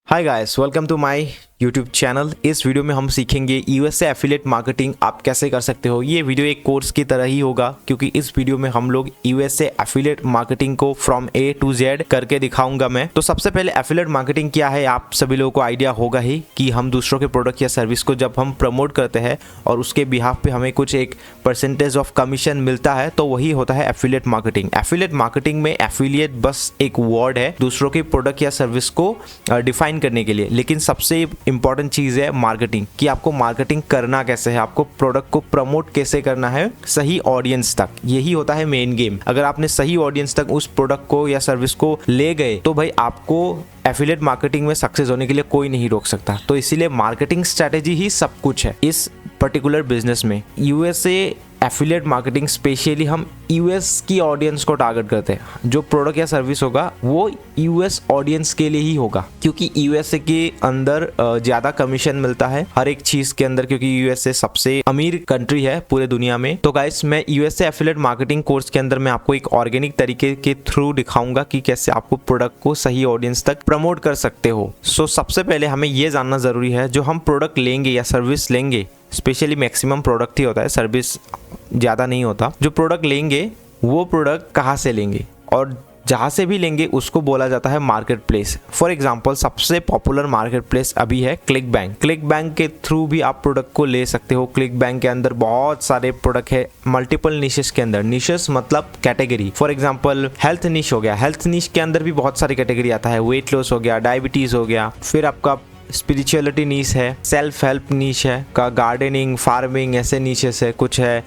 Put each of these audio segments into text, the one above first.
Hi guys, welcome to my YouTube channel. इस video में हम सीखेंगे यूएसए एफिलिएट मार्केटिंग आप कैसे कर सकते हो। ये वीडियो एक कोर्स की तरह ही होगा क्योंकि इस वीडियो में हम लोग यूएसए एफिलिएट मार्केटिंग को फ्रॉम ए टू जेड करके दिखाऊंगा मैं। तो सबसे पहले एफिलिएट मार्केटिंग क्या है, आप सभी लोगों को आइडिया होगा ही कि हम दूसरों के प्रोडक्ट या सर्विस को जब हम प्रमोट करते हैं और उसके बिहाफ पे हमें कुछ एक परसेंटेज ऑफ कमीशन मिलता है, तो वही होता है एफिलिएट मार्केटिंग। एफिलिएट मार्केटिंग में एफिलिएट बस एक वर्ड है दूसरों के प्रोडक्ट या सर्विस को डिफाइन करने के लिए, लेकिन सबसे इंपॉर्टेंट चीज है मार्केटिंग, कि आपको मार्केटिंग करना कैसे है, आपको प्रोडक्ट को प्रमोट कैसे करना है सही ऑडियंस तक। यही होता है मेन गेम। अगर आपने सही ऑडियंस तक उस प्रोडक्ट को या सर्विस को ले गए तो भाई आपको एफिलिएट मार्केटिंग में सक्सेस होने के लिए कोई नहीं रोक सकता। तो इसीलिए मार्केटिंग स्ट्रेटेजी ही सब कुछ है इस पर्टिकुलर बिजनेस में। यूएसए एफिलिएट मार्केटिंग स्पेशली हम यूएस की ऑडियंस को टारगेट करते हैं। जो प्रोडक्ट या सर्विस होगा वो यूएस ऑडियंस के लिए ही होगा, क्योंकि यूएसए के अंदर ज्यादा कमीशन मिलता है हर एक चीज के अंदर, क्योंकि यूएसए सबसे अमीर कंट्री है पूरे दुनिया में। तो गाइस, मैं यूएसए एफिलिएट मार्केटिंग कोर्स के अंदर मैं आपको एक ऑर्गेनिक तरीके के थ्रू दिखाऊंगा कि कैसे आपको प्रोडक्ट को सही ऑडियंस तक प्रमोट कर सकते हो। सो सबसे पहले हमें ये जानना जरूरी है, जो हम प्रोडक्ट लेंगे या सर्विस लेंगे, स्पेशली मैक्सिमम प्रोडक्ट ही होता है, सर्विस ज़्यादा नहीं होता। जो प्रोडक्ट लेंगे वो प्रोडक्ट कहाँ से लेंगे, और जहाँ से भी लेंगे उसको बोला जाता है मार्केट प्लेस। फॉर एग्जाम्पल, सबसे पॉपुलर मार्केट प्लेस अभी है क्लिक बैंक। क्लिक बैंक के थ्रू भी आप प्रोडक्ट को ले सकते हो। क्लिक बैंक के अंदर बहुत सारे प्रोडक्ट है मल्टीपल निशेस के अंदर। निशेस मतलब कैटेगरी। फॉर एग्जाम्पल, हेल्थ निश हो गया, हेल्थ निश के अंदर भी बहुत सारी कैटेगरी आता है। वेट लॉस हो गया, डायबिटीज हो गया, फिर आपका स्पिरिचुअलिटी नीश है, सेल्फ हेल्प नीश है, का गार्डनिंग, फार्मिंग, ऐसे नीशेस है, कुछ है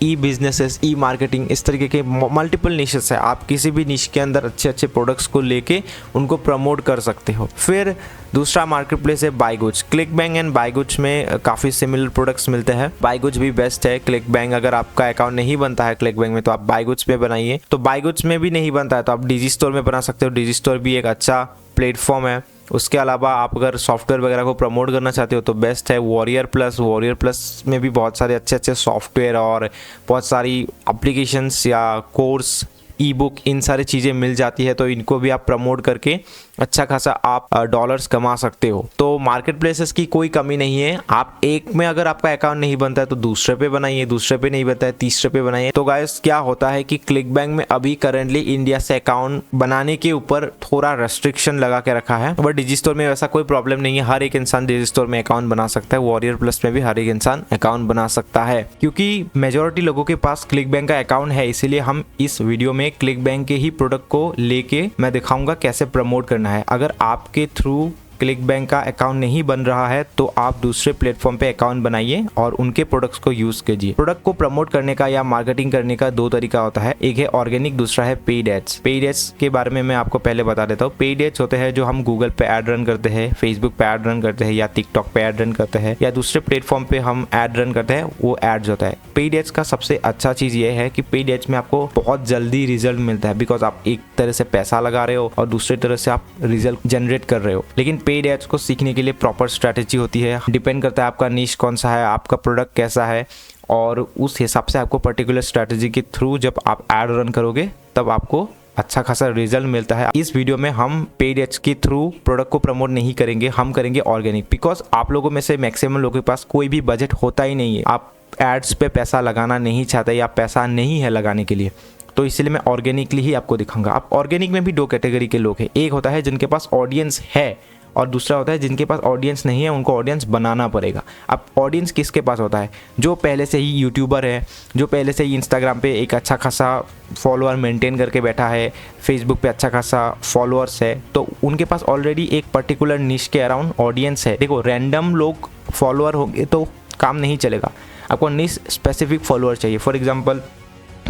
ई बिजनेसेस, ई मार्केटिंग, इस तरीके के मल्टीपल निशेस है। आप किसी भी निश के अंदर अच्छे अच्छे प्रोडक्ट्स को लेके उनको प्रमोट कर सकते हो। फिर दूसरा मार्केट प्लेस है बायगुज। क्लिक बैंक एंड बायगुज में काफ़ी सिमिलर प्रोडक्ट्स मिलते हैं। बायगुज भी बेस्ट है। क्लिक बैंक, अगर आपका अकाउंट नहीं बनता है क्लिक बैंक में तो आप बायगुज में बनाइए। तो बायगुज में भी नहीं बनता है तो आप डिजी स्टोर में बना सकते हो। डिजी स्टोर भी एक अच्छा प्लेटफॉर्म है। उसके अलावा आप अगर सॉफ्टवेयर वगैरह को प्रमोट करना चाहते हो तो बेस्ट है वॉरियर प्लस। वॉरियर प्लस में भी बहुत सारे अच्छे अच्छे सॉफ्टवेयर और बहुत सारी एप्लीकेशंस या कोर्स, ई बुक, इन सारी चीज़ें मिल जाती है। तो इनको भी आप प्रमोट करके अच्छा खासा आप डॉलर्स कमा सकते हो। तो मार्केट प्लेसेस की कोई कमी नहीं है। आप एक में अगर आपका अकाउंट नहीं बनता है तो दूसरे पे बनाइए, दूसरे पे नहीं बनता है तीसरे पे बनाइए। तो गाइस, क्या होता है कि क्लिक बैंक में अभी करंटली इंडिया से अकाउंट बनाने के ऊपर थोड़ा रेस्ट्रिक्शन लगा के रखा है, बट डिजी स्टोर में वैसा कोई प्रॉब्लम नहीं है। हर एक इंसान डिजी स्टोर में अकाउंट बना सकता है। वॉरियर प्लस में भी हर एक इंसान अकाउंट बना सकता है, क्योंकि मेजोरिटी लोगों के पास क्लिक बैंक का अकाउंट है। इसीलिए हम इस वीडियो में क्लिक बैंक के ही प्रोडक्ट को लेके मैं दिखाऊंगा कैसे प्रमोट करना है। अगर आपके थ्रू क्लिक बैंक का अकाउंट नहीं बन रहा है तो आप दूसरे प्लेटफॉर्म पे अकाउंट बनाइए और उनके प्रोडक्ट्स को यूज कीजिए। प्रोडक्ट को प्रमोट करने का या मार्केटिंग करने का दो तरीका होता है, एक है ऑर्गेनिक, दूसरा है पेड एड्स। पेड एड्स के बारे में मैं आपको पहले बता देता हूँ। पेड एड्स होते हैं जो हम गूगल पे ऐड रन करते हैं, फेसबुक पे ऐड रन करते हैं, या टिकटॉक पे ऐड रन करते हैं, या दूसरे प्लेटफॉर्म पे हम ऐड रन करते हैं, वो एड्स होता है। पेड एड्स का सबसे अच्छा चीज ये है कि पेड एड्स में आपको बहुत जल्दी रिजल्ट मिलता है, बिकॉज आप एक तरह से पैसा लगा रहे हो और दूसरी तरह से आप रिजल्ट जनरेट कर रहे हो। लेकिन पेड एड्स को सीखने के लिए प्रॉपर स्ट्रैटेजी होती है। डिपेंड करता है आपका निश कौन सा है, आपका प्रोडक्ट कैसा है, और उस हिसाब से आपको पर्टिकुलर स्ट्रैटेजी के थ्रू जब आप ऐड रन करोगे तब आपको अच्छा खासा रिजल्ट मिलता है। इस वीडियो में हम पेड एड्स के थ्रू प्रोडक्ट को प्रमोट नहीं करेंगे, हम करेंगे ऑर्गेनिक, बिकॉज आप लोगों में से मैक्सिमम लोगों के पास कोई भी बजट होता ही नहीं है। आप एड्स पे पैसा लगाना नहीं चाहते या पैसा नहीं है लगाने के लिए, तो इसलिए मैं ऑर्गेनिकली ही आपको दिखाऊंगा। आप ऑर्गेनिक में भी दो कैटेगरी के लोग हैं। एक होता है जिनके पास ऑडियंस है और दूसरा होता है जिनके पास ऑडियंस नहीं है, उनको ऑडियंस बनाना पड़ेगा। अब ऑडियंस किसके पास होता है? जो पहले से ही यूट्यूबर है, जो पहले से ही इंस्टाग्राम पे एक अच्छा खासा फॉलोअर मेंटेन करके बैठा है, फेसबुक पे अच्छा खासा फॉलोअर्स है, तो उनके पास ऑलरेडी एक पर्टिकुलर निश के अराउंड ऑडियंस है। देखो, रैंडम लोग फॉलोअर होंगे तो काम नहीं चलेगा, आपको निश स्पेसिफिक फॉलोअर चाहिए। फॉर एग्जाम्पल,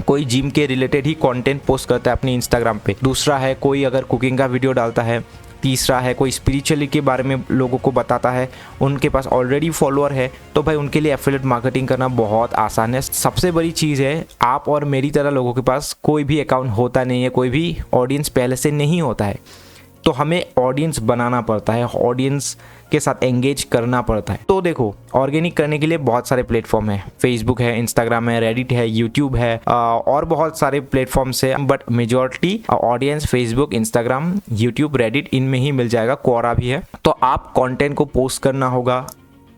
कोई जिम के रिलेटेड ही कंटेंट पोस्ट करता है अपनी इंस्टाग्राम पे, दूसरा है कोई अगर कुकिंग का वीडियो डालता है, तीसरा है कोई स्पिरिचुअलिटी के बारे में लोगों को बताता है, उनके पास ऑलरेडी फॉलोअर है, तो भाई उनके लिए एफिलिएट मार्केटिंग करना बहुत आसान है। सबसे बड़ी चीज़ है, आप और मेरी तरह लोगों के पास कोई भी अकाउंट होता नहीं है, कोई भी ऑडियंस पहले से नहीं होता है। तो हमें ऑडियंस बनाना पड़ता है, ऑडियंस के साथ एंगेज करना पड़ता है। तो देखो, ऑर्गेनिक करने के लिए बहुत सारे प्लेटफॉर्म है, फेसबुक है, इंस्टाग्राम है, रेडिट है, यूट्यूब है, और बहुत सारे प्लेटफॉर्म्स है, but majority audience Facebook, Instagram, YouTube, Reddit इनमें ही मिल जाएगा। क्वोरा भी है। तो आप कंटेंट को पोस्ट करना होगा,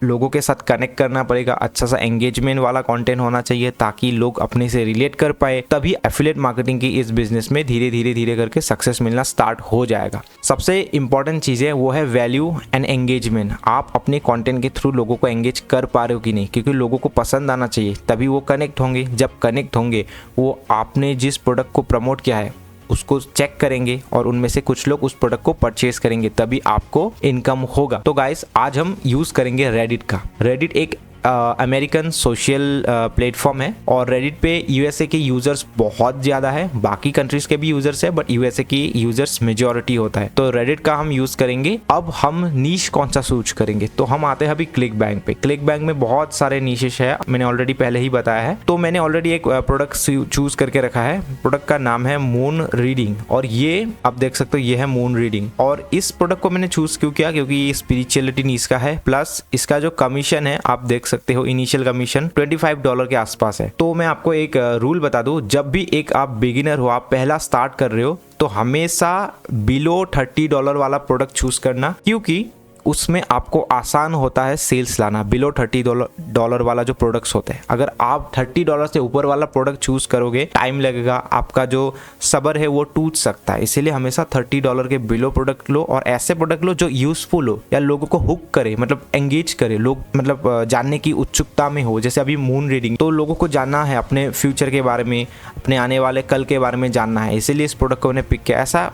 लोगों के साथ कनेक्ट करना पड़ेगा, अच्छा सा एंगेजमेंट वाला कंटेंट होना चाहिए ताकि लोग अपने से रिलेट कर पाए, तभी एफिलिएट मार्केटिंग की इस बिजनेस में धीरे धीरे करके सक्सेस मिलना स्टार्ट हो जाएगा। सबसे इंपॉर्टेंट चीज़ है वो है वैल्यू एंड एंगेजमेंट। आप अपने कंटेंट के थ्रू लोगों को एंगेज कर पा रहे हो कि नहीं, क्योंकि लोगों को पसंद आना चाहिए, तभी वो कनेक्ट होंगे। जब कनेक्ट होंगे, वो आपने जिस प्रोडक्ट को प्रमोट किया है उसको चेक करेंगे और उनमें से कुछ लोग उस प्रोडक्ट को परचेज करेंगे, तभी आपको इनकम होगा। तो गाइस, आज हम यूज करेंगे रेडिट का। रेडिट एक अमेरिकन सोशल प्लेटफॉर्म है और रेडिट पे यूएसए के यूजर्स बहुत ज़्यादा है, बाकी कंट्रीज के भी यूजर्स है, बट यूएसए की यूजर्स मेजॉरिटी होता है। तो रेडिट का हम यूज़ करेंगे। अब हम नीश कौन सा सूच करेंगे, तो हम आते हैं अभी क्लिक बैंक पे। क्लिक बैंक में बहुत सारे नीशेस है, मैंने ऑलरेडी पहले ही बताया है। तो मैंने ऑलरेडी एक प्रोडक्ट चूज करके रखा है। प्रोडक्ट का नाम है मून रीडिंग, और ये आप देख सकते हो, ये है मून रीडिंग। और इस प्रोडक्ट को मैंने चूज क्यों किया, क्योंकि ये स्पिरिचुअलिटी नीश का है, प्लस इसका जो कमीशन है आप देख सकते हो, इनिशियल कमीशन $25 के आसपास है। तो मैं आपको एक रूल बता दूं, जब भी एक आप बिगिनर हो, आप पहला स्टार्ट कर रहे हो, तो हमेशा बिलो $30 वाला प्रोडक्ट चूज करना, क्योंकि उसमें आपको आसान होता है सेल्स लाना। बिलो $30 वाला जो प्रोडक्ट्स होते हैं, अगर आप $30 से ऊपर वाला प्रोडक्ट चूज करोगे, टाइम लगेगा, आपका जो सब्र है वो टूट सकता है। इसीलिए हमेशा $30 के बिलो प्रोडक्ट लो, और ऐसे प्रोडक्ट लो जो यूजफुल हो या लोगों को हुक करे, मतलब एंगेज करे, लोग मतलब जानने की उत्सुकता में हो। जैसे अभी मून रीडिंग, तो लोगों को जानना है अपने फ्यूचर के बारे में, अपने आने वाले कल के बारे में जानना है, इसीलिए इस प्रोडक्ट को मैंने पिक किया। ऐसा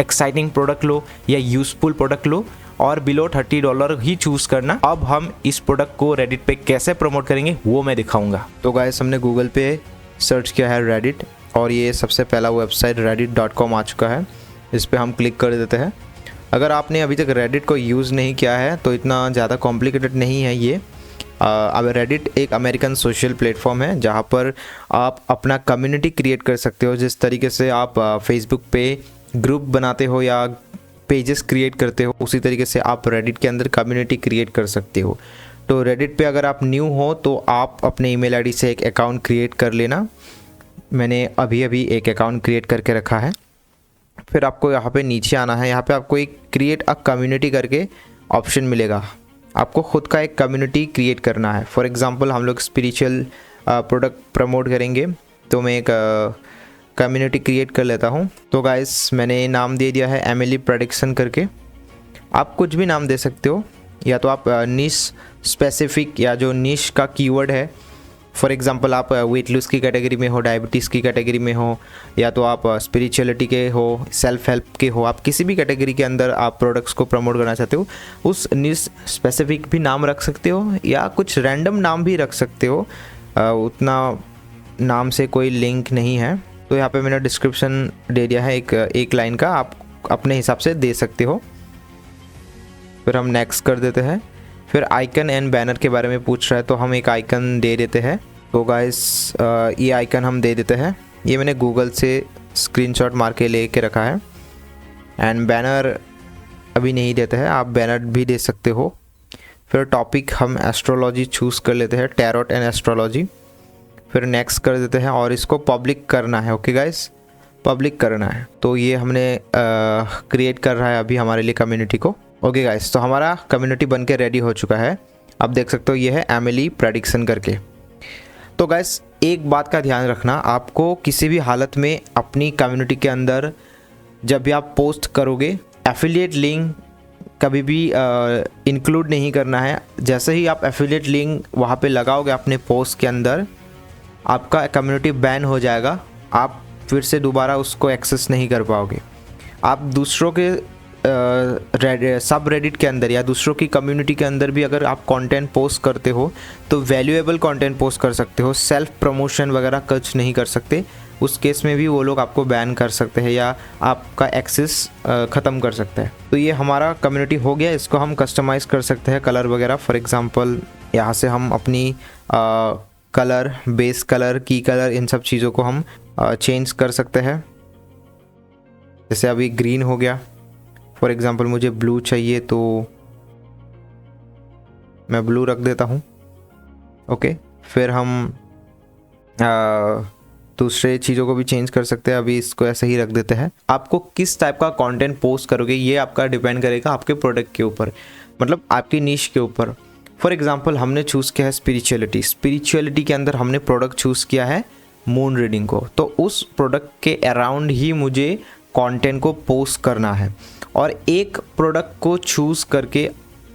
एक्साइटिंग प्रोडक्ट लो या यूजफुल प्रोडक्ट लो, और बिलो $30 ही चूज करना। अब हम इस प्रोडक्ट को रेडिट पे कैसे प्रमोट करेंगे वो मैं दिखाऊंगा। तो गाइस, हमने गूगल पे सर्च किया है रेडिट, और ये सबसे पहला वेबसाइट reddit.com आ चुका है। इस पे हम क्लिक कर देते हैं। अगर आपने अभी तक रेडिट को यूज़ नहीं किया है तो इतना ज़्यादा कॉम्प्लिकेटेड नहीं है ये। अब रेडिट एक अमेरिकन सोशल प्लेटफॉर्म है जहाँ पर आप अपना कम्युनिटी क्रिएट कर सकते हो। जिस तरीके से आप फेसबुक पे ग्रुप बनाते हो या पेजेस क्रिएट करते हो, उसी तरीके से आप रेडिट के अंदर कम्युनिटी क्रिएट कर सकते हो। तो रेडिट पे अगर आप न्यू हो तो आप अपने ईमेल आईडी से एक अकाउंट क्रिएट कर लेना। मैंने अभी एक अकाउंट क्रिएट करके रखा है। फिर आपको यहाँ पे नीचे आना है। यहाँ पे आपको एक क्रिएट अ कम्युनिटी करके ऑप्शन मिलेगा। आपको ख़ुद का एक कम्युनिटी क्रिएट करना है। फॉर एग्ज़ाम्पल, हम लोग स्पिरिचुअल प्रोडक्ट प्रमोट करेंगे, तो मैं एक कम्युनिटी क्रिएट कर लेता हूँ। तो गाइस, मैंने नाम दे दिया है एमिली प्रेडिक्शन करके। आप कुछ भी नाम दे सकते हो, या तो आप निश स्पेसिफिक या जो निश का कीवर्ड है, फॉर एग्जांपल आप वेट लूज की कैटेगरी में हो, डायबिटीज़ की कैटेगरी में हो, या तो आप स्पिरिचुअलिटी के हो, सेल्फ हेल्प के हो, आप किसी भी कैटेगरी के अंदर आप प्रोडक्ट्स को प्रमोट करना चाहते हो, उस निश स्पेसिफिक भी नाम रख सकते हो, या कुछ रैंडम नाम भी रख सकते हो। उतना नाम से कोई लिंक नहीं है। तो यहाँ पे मैंने डिस्क्रिप्शन दे दिया है एक लाइन का, आप अपने हिसाब से दे सकते हो। फिर हम नेक्स्ट कर देते हैं। फिर आइकन एंड बैनर के बारे में पूछ रहा है, तो हम एक आइकन दे देते हैं। तो गाइस, ये आइकन हम दे देते हैं। ये मैंने गूगल से स्क्रीनशॉट मार के लेके रखा है। एंड बैनर अभी नहीं देते हैं, आप बैनर भी दे सकते हो। फिर टॉपिक हम एस्ट्रोलॉजी चूज़ कर लेते हैं, टैरोट एंड एस्ट्रोलॉजी। फिर नेक्स्ट कर देते हैं, और इसको पब्लिक करना है। ओके गाइस, पब्लिक करना है। तो ये हमने क्रिएट कर रहा है अभी हमारे लिए कम्युनिटी को। ओके गाइस, तो हमारा कम्युनिटी बन के रेडी हो चुका है। अब देख सकते हो, ये है एमिली प्रेडिक्शन करके। तो गाइस, एक बात का ध्यान रखना, आपको किसी भी हालत में अपनी कम्युनिटी के अंदर जब भी आप पोस्ट करोगे, एफिलिएट लिंक कभी भी इंक्लूड नहीं करना है। जैसे ही आप एफिलिएट लिंक वहाँ पे लगाओगे अपने पोस्ट के अंदर, आपका कम्युनिटी बैन हो जाएगा। आप फिर से दोबारा उसको एक्सेस नहीं कर पाओगे। आप दूसरों के सब रेडिट के अंदर या दूसरों की कम्युनिटी के अंदर भी अगर आप कंटेंट पोस्ट करते हो तो वैल्यूएबल कंटेंट पोस्ट कर सकते हो। सेल्फ प्रमोशन वगैरह कुछ नहीं कर सकते। उस केस में भी वो लोग आपको बैन कर सकते हैं या आपका एक्सेस ख़त्म कर सकते हैं। तो ये हमारा कम्युनिटी हो गया। इसको हम कस्टमाइज़ कर सकते हैं, कलर वगैरह। फॉर एग्ज़ाम्पल, यहाँ से हम अपनी कलर, बेस कलर, की कलर, इन सब चीज़ों को हम चेंज कर सकते हैं। जैसे अभी ग्रीन हो गया, फॉर एग्जांपल मुझे ब्लू चाहिए तो मैं ब्लू रख देता हूँ। ओके, फिर हम दूसरे चीज़ों को भी चेंज कर सकते हैं। अभी इसको ऐसे ही रख देते हैं। आपको किस टाइप का कंटेंट पोस्ट करोगे ये आपका डिपेंड करेगा आपके प्रोडक्ट के ऊपर, मतलब आपकी नीश के ऊपर। फॉर एग्जांपल हमने चूज़ किया है स्पिरिचुअलिटी के अंदर हमने प्रोडक्ट चूज़ किया है मून रीडिंग को, तो उस प्रोडक्ट के अराउंड ही मुझे कंटेंट को पोस्ट करना है। और एक प्रोडक्ट को चूज़ करके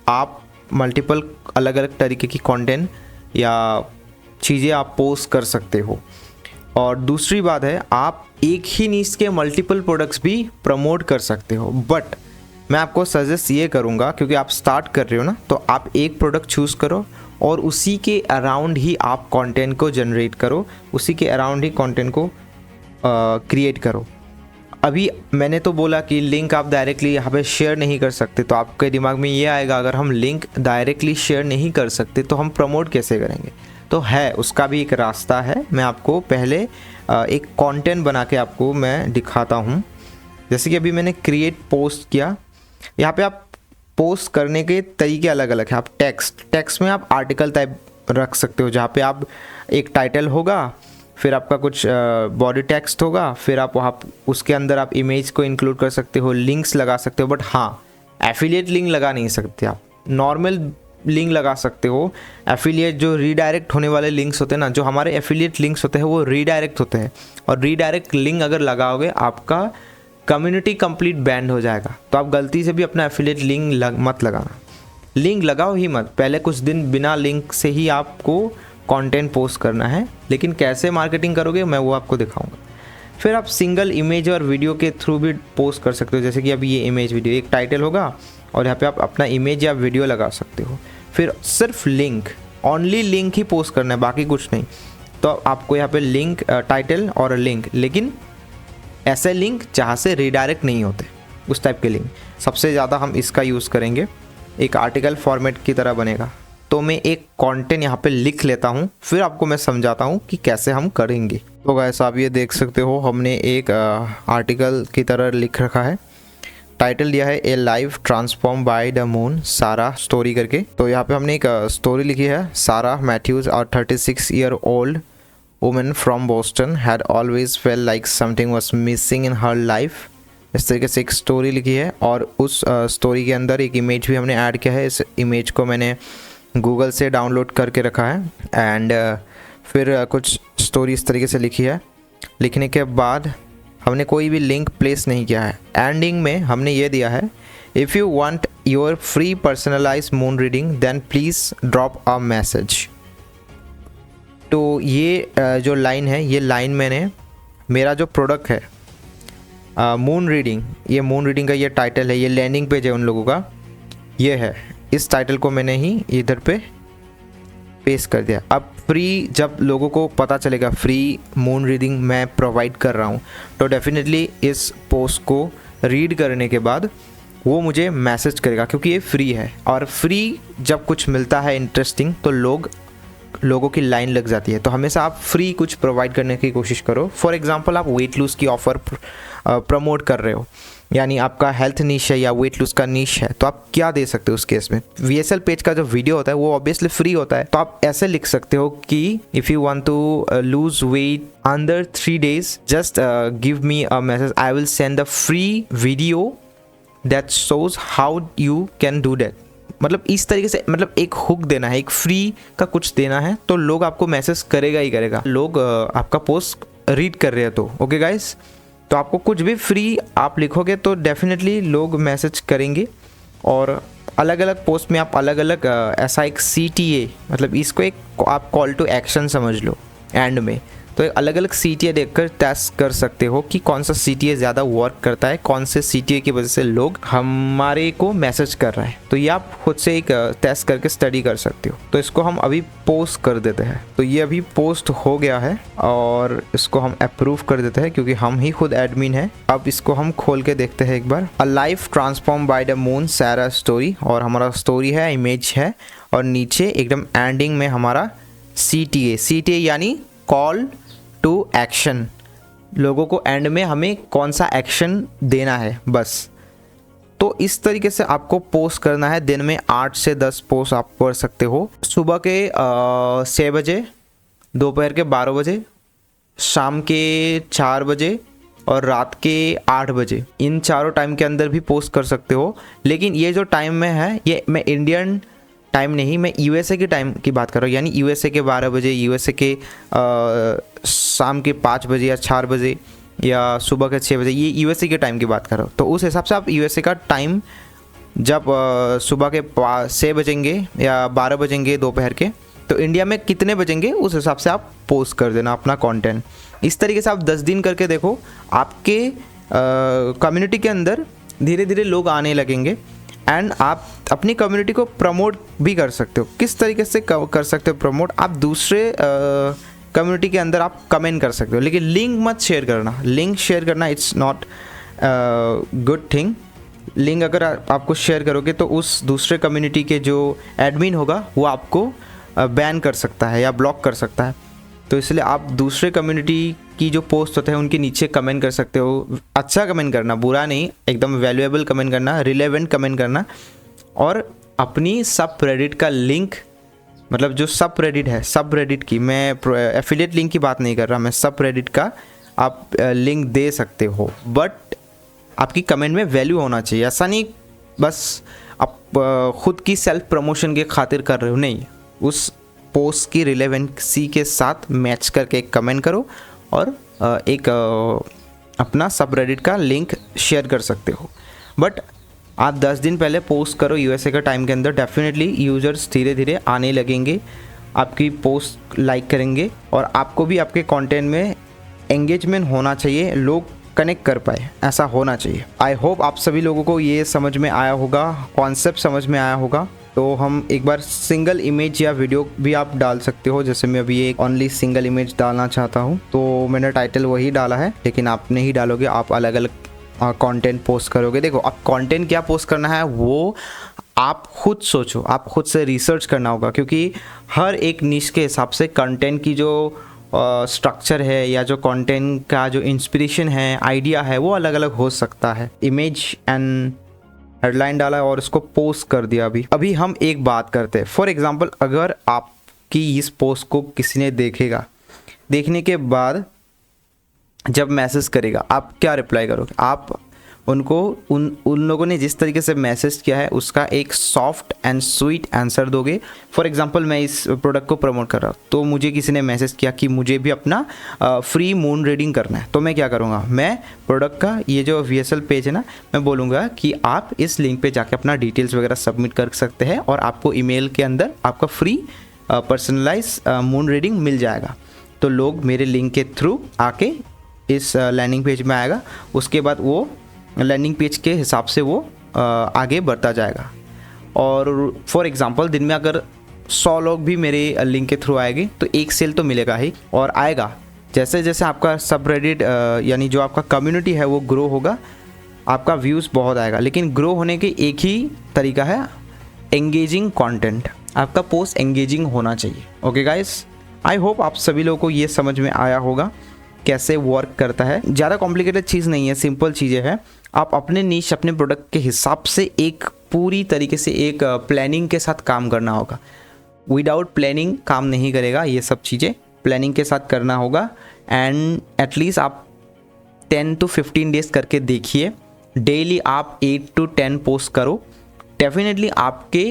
आप मल्टीपल अलग अलग तरीके की कंटेंट या चीज़ें आप पोस्ट कर सकते हो। और दूसरी बात है, आप एक ही नीश के मल्टीपल प्रोडक्ट्स भी प्रमोट कर सकते हो। बट मैं आपको सजेस्ट ये करूँगा, क्योंकि आप स्टार्ट कर रहे हो ना, तो आप एक प्रोडक्ट चूज़ करो और उसी के अराउंड ही आप कंटेंट को जनरेट करो, उसी के अराउंड ही कंटेंट को क्रिएट करो। अभी मैंने तो बोला कि लिंक आप डायरेक्टली यहाँ पे शेयर नहीं कर सकते, तो आपके दिमाग में ये आएगा अगर हम लिंक डायरेक्टली शेयर नहीं कर सकते तो हम प्रमोट कैसे करेंगे। तो है, उसका भी एक रास्ता है। मैं आपको पहले एक कंटेंट बना के आपको मैं दिखाता हूँ। जैसे कि अभी मैंने क्रिएट पोस्ट किया, यहाँ पे आप पोस्ट करने के तरीके अलग अलग हैं। आप टेक्स्ट में आप आर्टिकल टाइप रख सकते हो, जहाँ पे आप एक टाइटल होगा, फिर आपका कुछ बॉडी टेक्स्ट होगा, फिर आप वहाँ उसके अंदर आप इमेज को इंक्लूड कर सकते हो, लिंक्स लगा सकते हो। बट हाँ, एफिलिएट लिंक लगा नहीं सकते आप, नॉर्मल लिंक लगा सकते हो। एफिलिएट जो रीडायरेक्ट होने वाले लिंक्स होते हैं ना, जो हमारे एफिलिएट लिंक्स होते हैं वो रीडायरेक्ट होते हैं, और रीडायरेक्ट लिंक अगर लगाओगे आपका कम्युनिटी कंप्लीट बैंड हो जाएगा। तो आप गलती से भी अपना एफिलिएट लिंक मत लगाना, लिंक लगाओ ही मत। पहले कुछ दिन बिना लिंक से ही आपको कंटेंट पोस्ट करना है, लेकिन कैसे मार्केटिंग करोगे मैं वो आपको दिखाऊंगा। फिर आप सिंगल इमेज और वीडियो के थ्रू भी पोस्ट कर सकते हो। जैसे कि अभी ये इमेज वीडियो, एक टाइटल होगा और यहाँ पे आप अपना इमेज या वीडियो लगा सकते हो। फिर सिर्फ लिंक, ओनली लिंक ही पोस्ट करना है, बाकी कुछ नहीं। तो आपको यहाँ पे लिंक, टाइटल और लिंक, लेकिन ऐसे लिंक जहाँ से रीडायरेक्ट नहीं होते, उस टाइप के लिंक। सबसे ज़्यादा हम इसका यूज़ करेंगे, एक आर्टिकल फॉर्मेट की तरह बनेगा। तो मैं एक कंटेंट यहाँ पे लिख लेता हूँ, फिर आपको मैं समझाता हूँ कि कैसे हम करेंगे। तो गाइस आप ये देख सकते हो, हमने एक आर्टिकल की तरह लिख रखा है। टाइटल दिया है ए life transform by the moon सारा स्टोरी करके। तो यहाँ पे हमने एक स्टोरी लिखी है। सारा मैथ्यूज और 36 year old woman from Boston had always felt like something was missing in her life. इस तरीके से एक स्टोरी लिखी है, और उस स्टोरी के अंदर एक इमेज भी हमने ऐड किया है। इस इमेज को मैंने गूगल से डाउनलोड करके रखा है। एंड फिर कुछ स्टोरी इस तरीके से लिखी है। लिखने के बाद हमने कोई भी लिंक प्लेस नहीं किया है। एंडिंग में हमने ये दिया है, if you want your free personalise moon reading then please drop a message. तो ये जो लाइन है, ये लाइन मैंने, मेरा जो प्रोडक्ट है मून रीडिंग, ये मून रीडिंग का ये टाइटल है, ये लैंडिंग पेज है उन लोगों का, ये है। इस टाइटल को मैंने ही इधर पे पेस्ट कर दिया। अब फ्री, जब लोगों को पता चलेगा फ्री मून रीडिंग मैं प्रोवाइड कर रहा हूँ, तो डेफिनेटली इस पोस्ट को रीड करने के बाद वो मुझे मैसेज करेगा, क्योंकि ये फ्री है। और फ्री जब कुछ मिलता है इंटरेस्टिंग, तो लोगों की लाइन लग जाती है। तो हमेशा आप फ्री कुछ प्रोवाइड करने की कोशिश करो। फॉर एग्जांपल आप वेट लूज़ की ऑफ़र प्रमोट कर रहे हो, यानी आपका हेल्थ नीश है या वेट लूज़ का नीश है, तो आप क्या दे सकते हो उस केस में। VSL पेज का जो वीडियो होता है वो ऑब्वियसली फ्री होता है, तो आप ऐसे लिख सकते हो कि if you want to lose weight under 3 days just give me a message, I will send a free video that shows how you can do that. मतलब इस तरीके से, मतलब एक हुक देना है, एक फ्री का कुछ देना है, तो लोग आपको मैसेज करेगा ही करेगा। लोग आपका पोस्ट रीड कर रहे हैं तो ओके गाइस। तो आपको कुछ भी फ्री आप लिखोगे तो डेफिनेटली लोग मैसेज करेंगे। और अलग अलग पोस्ट में आप अलग अलग ऐसा एक CTA, मतलब इसको एक आप कॉल टू एक्शन समझ लो एंड में, तो एक अलग अलग CTA देखकर टेस्ट कर सकते हो कि कौन सा CTA ज़्यादा वर्क करता है, कौन से CTA की वजह से लोग हमारे को मैसेज कर रहे हैं। तो ये आप खुद से एक टेस्ट करके स्टडी कर सकते हो। तो इसको हम अभी पोस्ट कर देते हैं। तो ये अभी पोस्ट हो गया है और इसको हम अप्रूव कर देते हैं, क्योंकि हम ही खुद एडमिन है। अब इसको हम खोल के देखते हैं एक बार। A life transform by the moon सारा स्टोरी, और हमारा स्टोरी है, इमेज है, और नीचे एकदम एंडिंग में हमारा CTA यानी कॉल टू एक्शन। लोगों को एंड में हमें कौन सा एक्शन देना है, बस तो इस तरीके से आपको पोस्ट करना है। दिन में 8 से 10 पोस्ट आप कर सकते हो। सुबह के 6 बजे, दोपहर के 12 बजे, शाम के 4 बजे और रात के 8 बजे, इन चारों टाइम के अंदर भी पोस्ट कर सकते हो। लेकिन ये जो टाइम में है, ये मैं इंडियन टाइम नहीं, मैं यूएसए के टाइम की बात कर रहा हूँ। यानी यूएसए के 12 बजे, यूएसए के शाम के 5 बजे या 4 बजे या सुबह के 6 बजे, ये यूएसए के टाइम की बात कर रहा हूँ। तो उस हिसाब से आप यूएसए का टाइम जब सुबह के 6 बजेंगे या 12 बजेंगे दोपहर के, तो इंडिया में कितने बजेंगे उस हिसाब से आप पोस्ट कर देना अपना कंटेंट। इस तरीके से आप 10 दिन करके देखो, आपके कम्युनिटी के अंदर धीरे धीरे लोग आने लगेंगे एंड आप अपनी कम्युनिटी को प्रमोट भी कर सकते हो। किस तरीके से कर सकते हो प्रमोट? आप दूसरे कम्युनिटी के अंदर आप कमेंट कर सकते हो, लेकिन लिंक मत शेयर करना। लिंक शेयर करना it's not good thing. Link अगर आपको शेयर करोगे तो उस दूसरे कम्युनिटी के जो एडमिन होगा वो आपको बैन कर सकता है या ब्लॉक कर सकता है। तो इसलिए आप दूसरे कम्युनिटी की जो पोस्ट होते हैं उनके नीचे कमेंट कर सकते हो। अच्छा कमेंट करना, बुरा नहीं, एकदम वैल्यूएबल कमेंट करना, रिलेवेंट कमेंट करना। और अपनी सब रेडिट का लिंक, मतलब जो सब रेडिट है, सब रेडिट की, मैं एफिलिएट लिंक की बात नहीं कर रहा, मैं सब रेडिट का आप लिंक दे सकते हो। बट आपकी कमेंट में वैल्यू होना चाहिए। ऐसा नहीं बस आप खुद की सेल्फ प्रमोशन के खातिर कर रहे हो, नहीं। उस पोस्ट की रिलेवेंसी के साथ मैच करके एक कमेंट करो और एक अपना सब रेडिट का लिंक शेयर कर सकते हो। बट आप 10 दिन पहले पोस्ट करो यूएसए का टाइम के अंदर, डेफिनेटली यूजर्स धीरे धीरे आने लगेंगे, आपकी पोस्ट लाइक करेंगे और आपको भी आपके कंटेंट में एंगेजमेंट होना चाहिए, लोग कनेक्ट कर पाए, ऐसा होना चाहिए। आई होप आप सभी लोगों को ये समझ में आया होगा, कॉन्सेप्ट समझ में आया होगा। तो हम एक बार सिंगल इमेज या वीडियो भी आप डाल सकते हो। जैसे मैं अभी एक ओनली सिंगल इमेज डालना चाहता हूँ, तो मैंने टाइटल वही डाला है, लेकिन आप नहीं डालोगे, आप अलग अलग कंटेंट पोस्ट करोगे। देखो, अब कंटेंट क्या पोस्ट करना है वो आप खुद सोचो, आप खुद से रिसर्च करना होगा, क्योंकि हर एक निश के हिसाब से कंटेंट की जो स्ट्रक्चर है या जो कंटेंट का जो इंस्पिरेशन है, आइडिया है, वो अलग अलग हो सकता है। इमेज एंड हेडलाइन डाला और उसको पोस्ट कर दिया। अभी हम एक बात करते हैं। फॉर एग्जांपल, अगर आपकी इस पोस्ट को किसी ने देखेगा, देखने के बाद जब मैसेज करेगा, आप क्या रिप्लाई करोगे? आप उनको उन लोगों ने जिस तरीके से मैसेज किया है उसका एक सॉफ्ट एंड स्वीट आंसर दोगे। फॉर एग्जांपल, मैं इस प्रोडक्ट को प्रमोट कर रहा हूँ, तो मुझे किसी ने मैसेज किया कि मुझे भी अपना फ्री मून रीडिंग करना है। तो मैं क्या करूँगा, मैं प्रोडक्ट का ये जो VSL पेज है ना, मैं बोलूँगा कि आप इस लिंक पे जाके अपना डिटेल्स वगैरह सबमिट कर सकते हैं और आपको ईमेल के अंदर आपका फ्री पर्सनलाइज मून रीडिंग मिल जाएगा। तो लोग मेरे लिंक के थ्रू आके इस लैंडिंग पेज में आएगा, उसके बाद वो लैंडिंग पेज के हिसाब से वो आगे बढ़ता जाएगा। और फॉर एग्जांपल, दिन में अगर 100 लोग भी मेरे लिंक के थ्रू आएंगे तो एक सेल तो मिलेगा ही, और आएगा। जैसे जैसे आपका सब रेडिट यानी जो आपका कम्युनिटी है वो ग्रो होगा, आपका व्यूज़ बहुत आएगा। लेकिन ग्रो होने के एक ही तरीका है, एंगेजिंग कंटेंट। आपका पोस्ट एंगेजिंग होना चाहिए। ओके गाइस, आई होप आप सभी लोगों को ये समझ में आया होगा कैसे वर्क करता है। ज़्यादा कॉम्प्लिकेटेड चीज़ नहीं है, सिंपल चीज़ें हैं। आप अपने नीश, अपने प्रोडक्ट के हिसाब से एक पूरी तरीके से एक प्लानिंग के साथ काम करना होगा। विदाउट प्लानिंग काम नहीं करेगा, ये सब चीज़ें प्लानिंग के साथ करना होगा। एंड एटलीस्ट आप 10 to 15 डेज करके देखिए। डेली आप 8 to 10 पोस्ट करो, डेफिनेटली आपके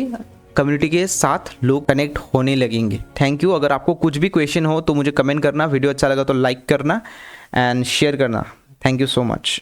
कम्युनिटी के साथ लोग कनेक्ट होने लगेंगे। Thank you. अगर आपको कुछ भी क्वेश्चन हो तो मुझे कमेंट करना। वीडियो अच्छा लगा तो लाइक करना एंड शेयर करना। Thank you so much.